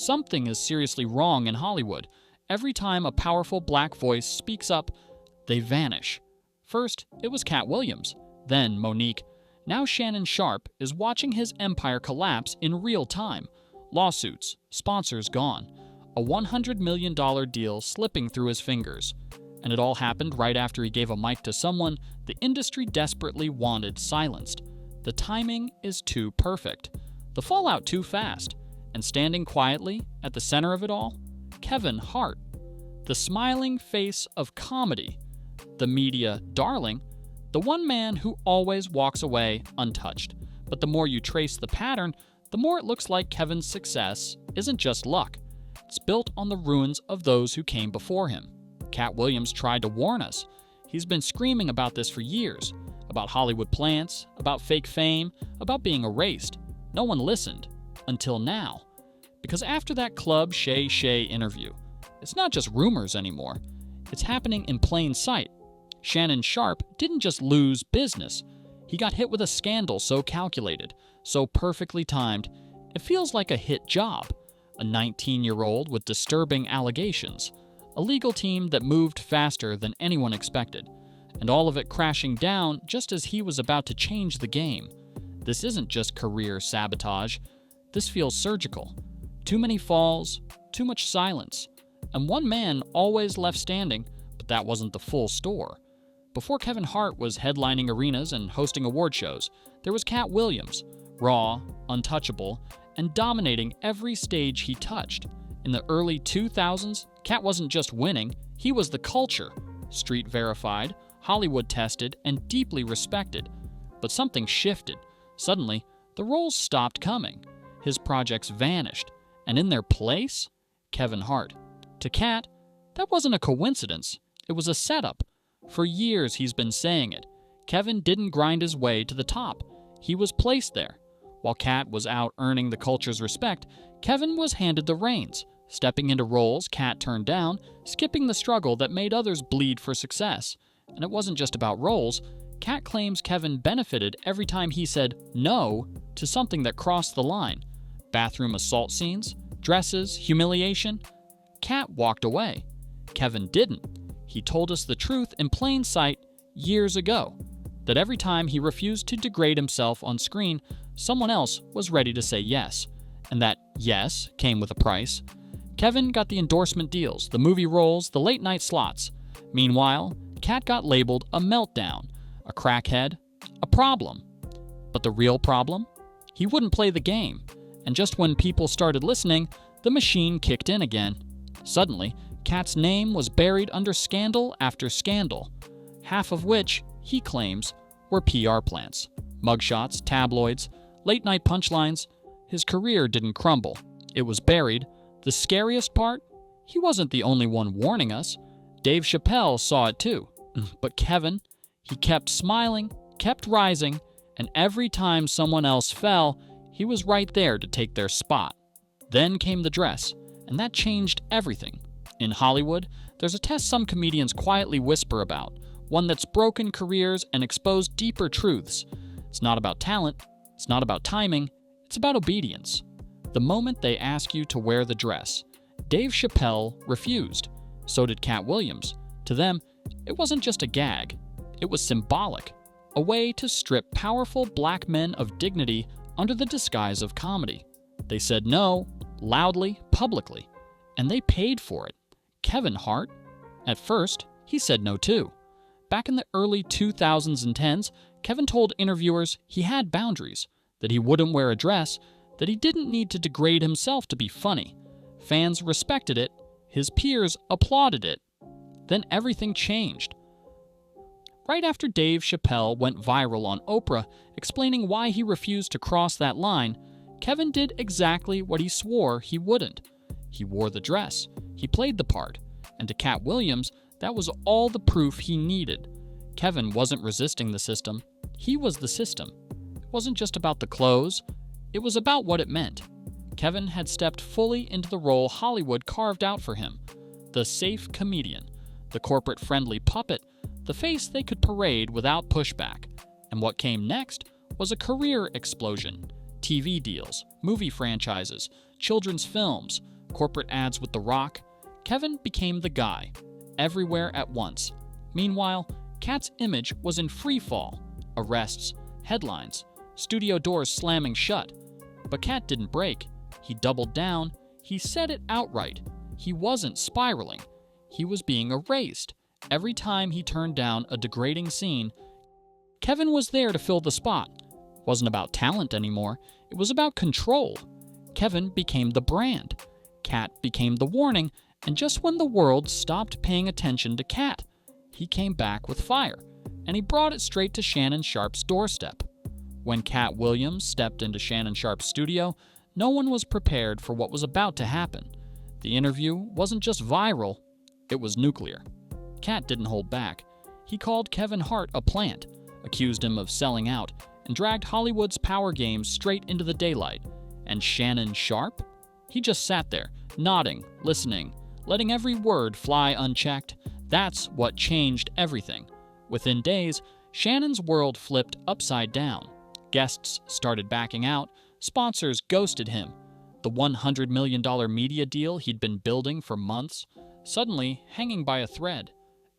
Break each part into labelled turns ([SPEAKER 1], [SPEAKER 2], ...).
[SPEAKER 1] Something is seriously wrong in Hollywood. Every time a powerful black voice speaks up, they vanish. First, it was Cat Williams, then Monique. Now Shannon Sharpe is watching his empire collapse in real time. Lawsuits, sponsors gone, a $100 million deal slipping through his fingers. And it all happened right after he gave a mic to someone the industry desperately wanted silenced. The timing is too perfect. The fallout too fast. And standing quietly at the center of it all, Kevin Hart. The smiling face of comedy. The media darling. The one man who always walks away untouched. But the more you trace the pattern, the more it looks like Kevin's success isn't just luck. It's built on the ruins of those who came before him. Cat Williams tried to warn us. He's been screaming about this for years. About Hollywood plants, about fake fame, about being erased. No one listened. Until now. Because after that Club Shay Shay interview, it's not just rumors anymore. It's happening in plain sight. Shannon Sharpe didn't just lose business. He got hit with a scandal so calculated, so perfectly timed, it feels like a hit job. A 19-year-old with disturbing allegations. A legal team that moved faster than anyone expected. And all of it crashing down just as he was about to change the game. This isn't just career sabotage. This feels surgical. Too many falls, too much silence. And one man always left standing, but that wasn't the full store. Before Kevin Hart was headlining arenas and hosting award shows, there was Cat Williams, raw, untouchable, and dominating every stage he touched. In the early 2000s, Cat wasn't just winning, he was the culture. Street verified, Hollywood tested, and deeply respected. But something shifted. Suddenly, the roles stopped coming. His projects vanished. And in their place, Kevin Hart. To Cat, that wasn't a coincidence. It was a setup. For years he's been saying it. Kevin didn't grind his way to the top. He was placed there. While Cat was out earning the culture's respect, Kevin was handed the reins, stepping into roles Cat turned down, skipping the struggle that made others bleed for success. And it wasn't just about roles. Cat claims Kevin benefited every time he said no to something that crossed the line. Bathroom assault scenes, dresses, humiliation. Cat walked away. Kevin didn't. He told us the truth in plain sight years ago, that every time he refused to degrade himself on screen, someone else was ready to say yes. And that yes came with a price. Kevin got the endorsement deals, the movie roles, the late-night slots. Meanwhile, Cat got labeled a meltdown, a crackhead, a problem. But the real problem? He wouldn't play the game. And just when people started listening, the machine kicked in again. Suddenly, Cat's name was buried under scandal after scandal, half of which, he claims, were PR plants. Mugshots, tabloids, late-night punchlines. His career didn't crumble. It was buried. The scariest part? He wasn't the only one warning us. Dave Chappelle saw it too. But Kevin, he kept smiling, kept rising, and every time someone else fell, he was right there to take their spot. Then came the dress, and that changed everything. In Hollywood, there's a test some comedians quietly whisper about, one that's broken careers and exposed deeper truths. It's not about talent, it's not about timing, it's about obedience. The moment they ask you to wear the dress, Dave Chappelle refused. So did Cat Williams. To them, it wasn't just a gag. It was symbolic, a way to strip powerful black men of dignity under the disguise of comedy. They said no, loudly, publicly, and they paid for it. Kevin Hart? At first, he said no too. Back in the early 2000s and 10s, Kevin told interviewers he had boundaries, that he wouldn't wear a dress, that he didn't need to degrade himself to be funny. Fans respected it, his peers applauded it. Then everything changed. Right after Dave Chappelle went viral on Oprah explaining why he refused to cross that line, Kevin did exactly what he swore he wouldn't. He wore the dress, he played the part, and to Cat Williams, that was all the proof he needed. Kevin wasn't resisting the system, he was the system. It wasn't just about the clothes, it was about what it meant. Kevin had stepped fully into the role Hollywood carved out for him. The safe comedian, the corporate-friendly puppet, the face they could parade without pushback. And what came next was a career explosion. TV deals, movie franchises, children's films, corporate ads with The Rock. Kevin became the guy, everywhere at once. Meanwhile, Kat's image was in free fall. Arrests, headlines, studio doors slamming shut. But Kat didn't break. He doubled down. He said it outright. He wasn't spiraling. He was being erased. Every time he turned down a degrading scene, Kevin was there to fill the spot. It wasn't about talent anymore. It was about control. Kevin became the brand. Kat became the warning, and just when the world stopped paying attention to Kat, he came back with fire, and he brought it straight to Shannon Sharpe's doorstep. When Kat Williams stepped into Shannon Sharpe's studio, no one was prepared for what was about to happen. The interview wasn't just viral, it was nuclear. Kat didn't hold back. He called Kevin Hart a plant, accused him of selling out, and dragged Hollywood's power games straight into the daylight. And Shannon Sharpe? He just sat there, nodding, listening, letting every word fly unchecked. That's what changed everything. Within days, Shannon's world flipped upside down. Guests started backing out. Sponsors ghosted him. The $100 million media deal he'd been building for months, suddenly hanging by a thread.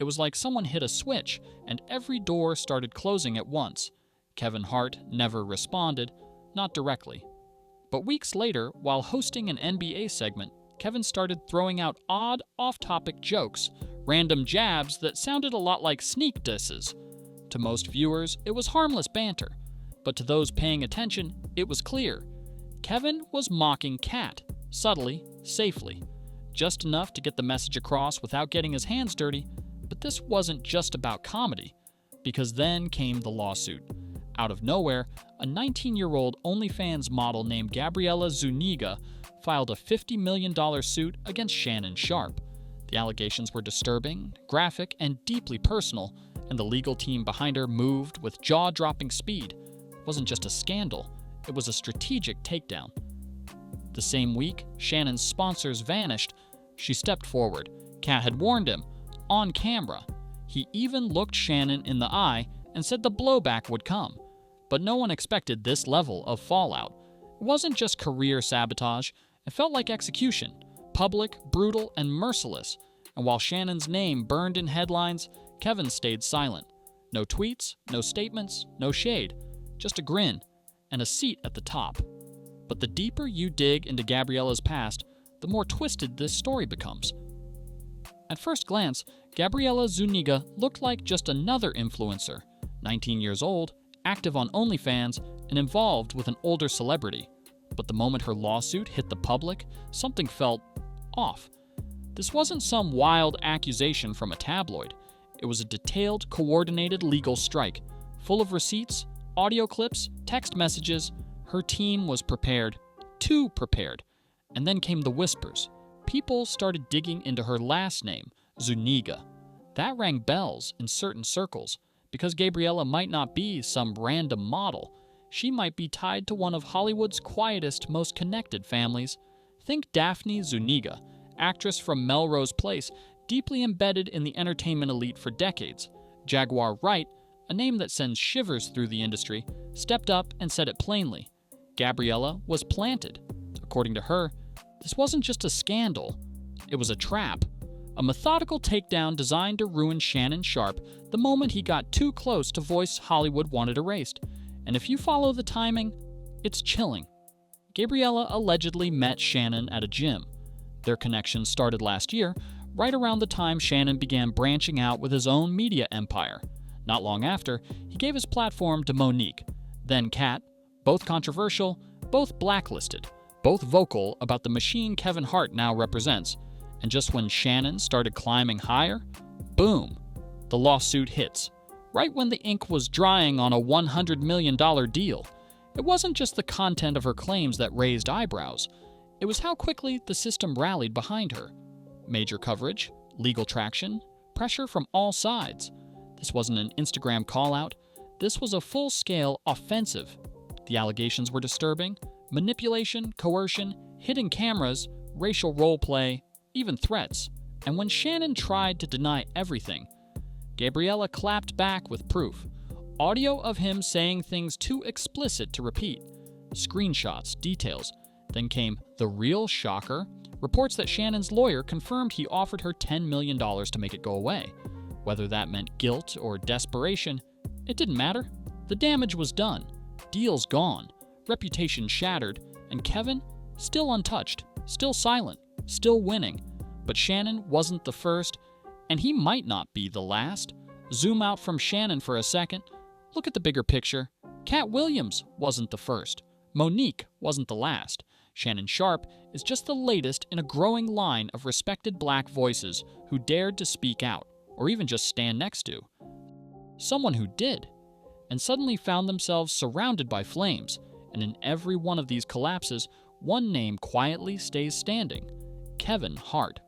[SPEAKER 1] It was like someone hit a switch, and every door started closing at once. Kevin Hart never responded, not directly. But weeks later, while hosting an NBA segment, Kevin started throwing out odd, off-topic jokes, random jabs that sounded a lot like sneak disses. To most viewers, it was harmless banter. But to those paying attention, it was clear. Kevin was mocking Kat, subtly, safely. Just enough to get the message across without getting his hands dirty. But this wasn't just about comedy, because then came the lawsuit. Out of nowhere, a 19-year-old OnlyFans model named Gabriella Zuniga filed a $50 million suit against Shannon Sharpe. The allegations were disturbing, graphic, and deeply personal, and the legal team behind her moved with jaw-dropping speed. It wasn't just a scandal, it was a strategic takedown. The same week, Shannon's sponsors vanished. She stepped forward. Kat had warned him, on camera. He even looked Shannon in the eye and said the blowback would come. But no one expected this level of fallout. It wasn't just career sabotage, it felt like execution. Public, brutal, and merciless. And while Shannon's name burned in headlines, Kevin stayed silent. No tweets, no statements, no shade. Just a grin, and a seat at the top. But the deeper you dig into Gabriella's past, the more twisted this story becomes. At first glance, Gabriella Zuniga looked like just another influencer, 19 years old, active on OnlyFans, and involved with an older celebrity. But the moment her lawsuit hit the public, something felt off. This wasn't some wild accusation from a tabloid. It was a detailed, coordinated legal strike, full of receipts, audio clips, text messages. Her team was prepared, too prepared. And then came the whispers. People started digging into her last name, Zuniga. That rang bells in certain circles, because Gabriella might not be some random model. She might be tied to one of Hollywood's quietest, most connected families. Think Daphne Zuniga, actress from Melrose Place, deeply embedded in the entertainment elite for decades. Jaguar Wright, a name that sends shivers through the industry, stepped up and said it plainly. Gabriella was planted. According to her, this wasn't just a scandal, it was a trap. A methodical takedown designed to ruin Shannon Sharpe the moment he got too close to voice Hollywood wanted erased. And if you follow the timing, it's chilling. Gabriella allegedly met Shannon at a gym. Their connection started last year, right around the time Shannon began branching out with his own media empire. Not long after, he gave his platform to Monique, then Kat, both controversial, both blacklisted, both vocal about the machine Kevin Hart now represents. And just when Shannon started climbing higher, boom, the lawsuit hits. Right when the ink was drying on a $100 million deal. It wasn't just the content of her claims that raised eyebrows. It was how quickly the system rallied behind her. Major coverage, legal traction, pressure from all sides. This wasn't an Instagram call-out. This was a full-scale offensive. The allegations were disturbing. Manipulation, coercion, hidden cameras, racial role play, even threats. And when Shannon tried to deny everything, Gabriella clapped back with proof. Audio of him saying things too explicit to repeat. Screenshots, details. Then came the real shocker, reports that Shannon's lawyer confirmed he offered her $10 million to make it go away. Whether that meant guilt or desperation, it didn't matter. The damage was done, deals gone, reputation shattered, and Kevin, still untouched, still silent, still winning. But Shannon wasn't the first, and he might not be the last. Zoom out from Shannon for a second. Look at the bigger picture. Cat Williams wasn't the first. Monique wasn't the last. Shannon Sharpe is just the latest in a growing line of respected black voices who dared to speak out, or even just stand next to. Someone who did, and suddenly found themselves surrounded by flames, and in every one of these collapses, one name quietly stays standing: Kevin Hart.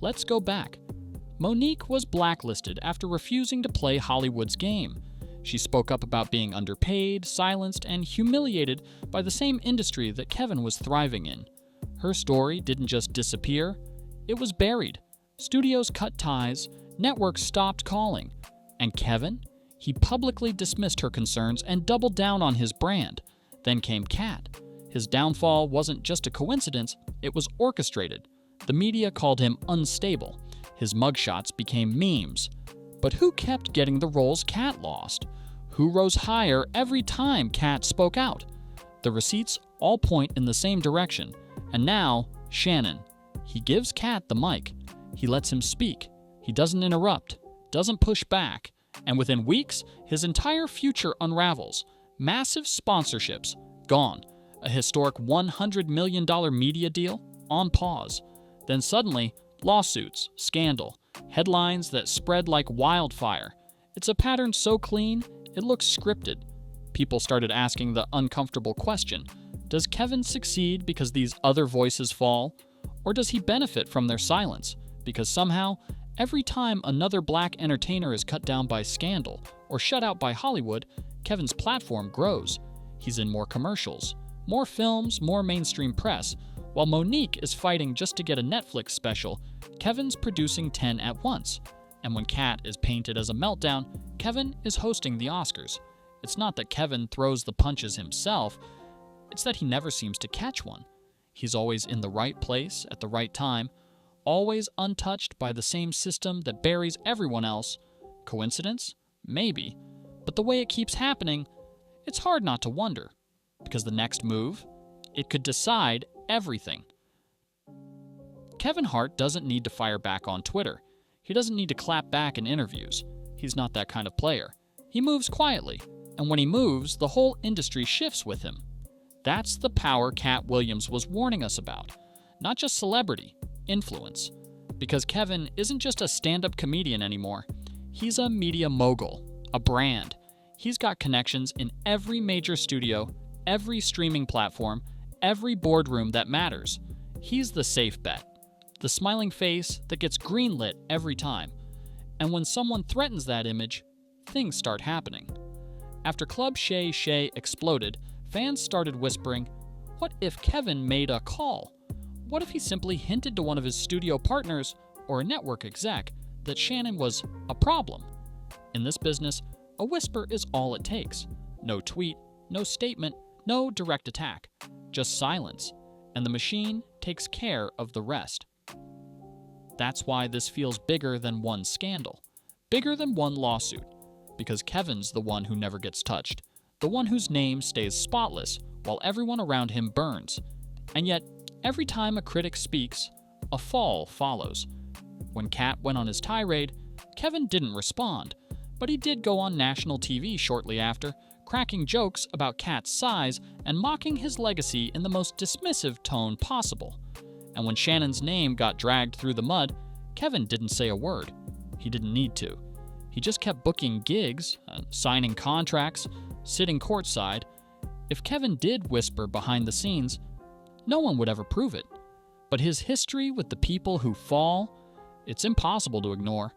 [SPEAKER 1] Let's go back. Monique was blacklisted after refusing to play Hollywood's game. She spoke up about being underpaid, silenced, and humiliated by the same industry that Kevin was thriving in. Her story didn't just disappear, it was buried. Studios cut ties, networks stopped calling. And Kevin? He publicly dismissed her concerns and doubled down on his brand. Then came Cat. His downfall wasn't just a coincidence, it was orchestrated. The media called him unstable. His mugshots became memes. But who kept getting the roles Cat lost? Who rose higher every time Cat spoke out? The receipts all point in the same direction. And now, Shannon. He gives Cat the mic. He lets him speak. He doesn't interrupt, doesn't push back. And within weeks, his entire future unravels. Massive sponsorships, gone. A historic $100 million media deal, on pause. Then suddenly, lawsuits, scandal, headlines that spread like wildfire. It's a pattern so clean, it looks scripted. People started asking the uncomfortable question: does Kevin succeed because these other voices fall? Or does he benefit from their silence? Because somehow, every time another black entertainer is cut down by scandal or shut out by Hollywood, Kevin's platform grows. He's in more commercials, more films, more mainstream press. While Monique is fighting just to get a Netflix special, Kevin's producing 10 at once. And when Cat is painted as a meltdown, Kevin is hosting the Oscars. It's not that Kevin throws the punches himself, it's that he never seems to catch one. He's always in the right place at the right time, always untouched by the same system that buries everyone else. Coincidence? Maybe. But the way it keeps happening, it's hard not to wonder. Because the next move, it could decide everything. Kevin Hart doesn't need to fire back on Twitter. He doesn't need to clap back in interviews. He's not that kind of player. He moves quietly, and when he moves, the whole industry shifts with him. That's the power Cat Williams was warning us about. Not just celebrity, influence. Because Kevin isn't just a stand-up comedian anymore. He's a media mogul, a brand. He's got connections in every major studio, every streaming platform, every boardroom that matters. He's the safe bet. The smiling face that gets greenlit every time. And when someone threatens that image, things start happening. After Club Shay Shay exploded, fans started whispering, what if Kevin made a call? What if he simply hinted to one of his studio partners or a network exec that Shannon was a problem? In this business, a whisper is all it takes. No tweet, no statement, no direct attack. Just silence. And the machine takes care of the rest. That's why this feels bigger than one scandal. Bigger than one lawsuit. Because Kevin's the one who never gets touched. The one whose name stays spotless while everyone around him burns. And yet, every time a critic speaks, a fall follows. When Cat went on his tirade, Kevin didn't respond, but he did go on national TV shortly after, cracking jokes about Cat's size and mocking his legacy in the most dismissive tone possible. And when Shannon's name got dragged through the mud, Kevin didn't say a word. He didn't need to. He just kept booking gigs, signing contracts, sitting courtside. If Kevin did whisper behind the scenes, no one would ever prove it. But his history with the people who fall, it's impossible to ignore.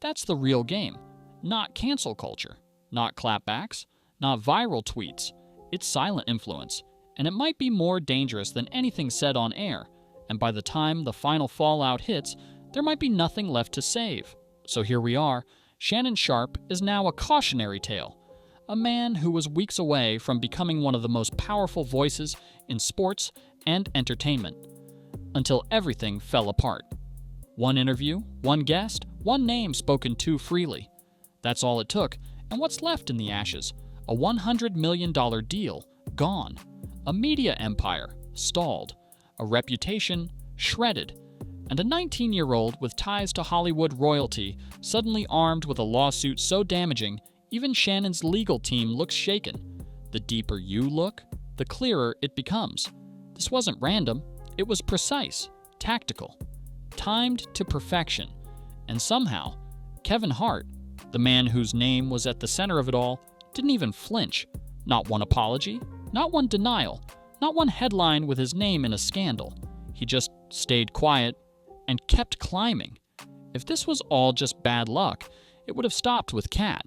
[SPEAKER 1] That's the real game. Not cancel culture. Not clapbacks. Not viral tweets. It's silent influence. And it might be more dangerous than anything said on air. And by the time the final fallout hits, there might be nothing left to save. So here we are. Shannon Sharpe is now a cautionary tale. a man who was weeks away from becoming one of the most powerful voices in sports and entertainment, until everything fell apart. One interview, one guest, one name spoken too freely. That's all it took, and what's left in the ashes? A $100 million deal, gone. A media empire, stalled. A reputation, shredded. And a 19-year-old with ties to Hollywood royalty suddenly armed with a lawsuit so damaging, even Shannon's legal team looks shaken. The deeper you look, the clearer it becomes. This wasn't random. It was precise, tactical, timed to perfection. And somehow, Kevin Hart, the man whose name was at the center of it all, didn't even flinch. Not one apology, not one denial, not one headline with his name in a scandal. He just stayed quiet and kept climbing. If this was all just bad luck, it would have stopped with Kat.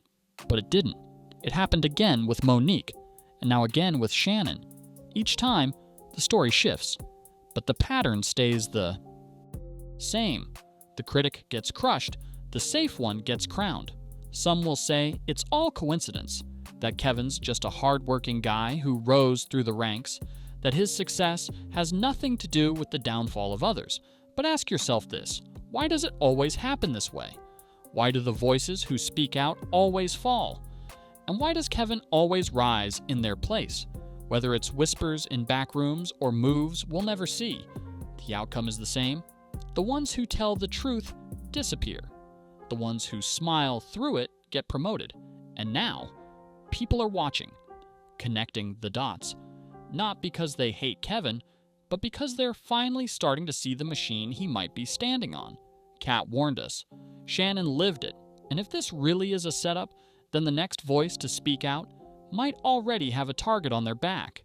[SPEAKER 1] But it didn't. It happened again with Monique, and now again with Shannon. Each time, the story shifts, but the pattern stays the same. The critic gets crushed, the safe one gets crowned. Some will say it's all coincidence, that Kevin's just a hard-working guy who rose through the ranks, that his success has nothing to do with the downfall of others. But ask yourself this: why does it always happen this way? Why do the voices who speak out always fall? And why does Kevin always rise in their place? Whether it's whispers in back rooms or moves we'll never see, the outcome is the same. The ones who tell the truth disappear. The ones who smile through it get promoted. And now, people are watching, connecting the dots. Not because they hate Kevin, but because they're finally starting to see the machine he might be standing on. Kat warned us. Shannon lived it. And if this really is a setup, then the next voice to speak out might already have a target on their back.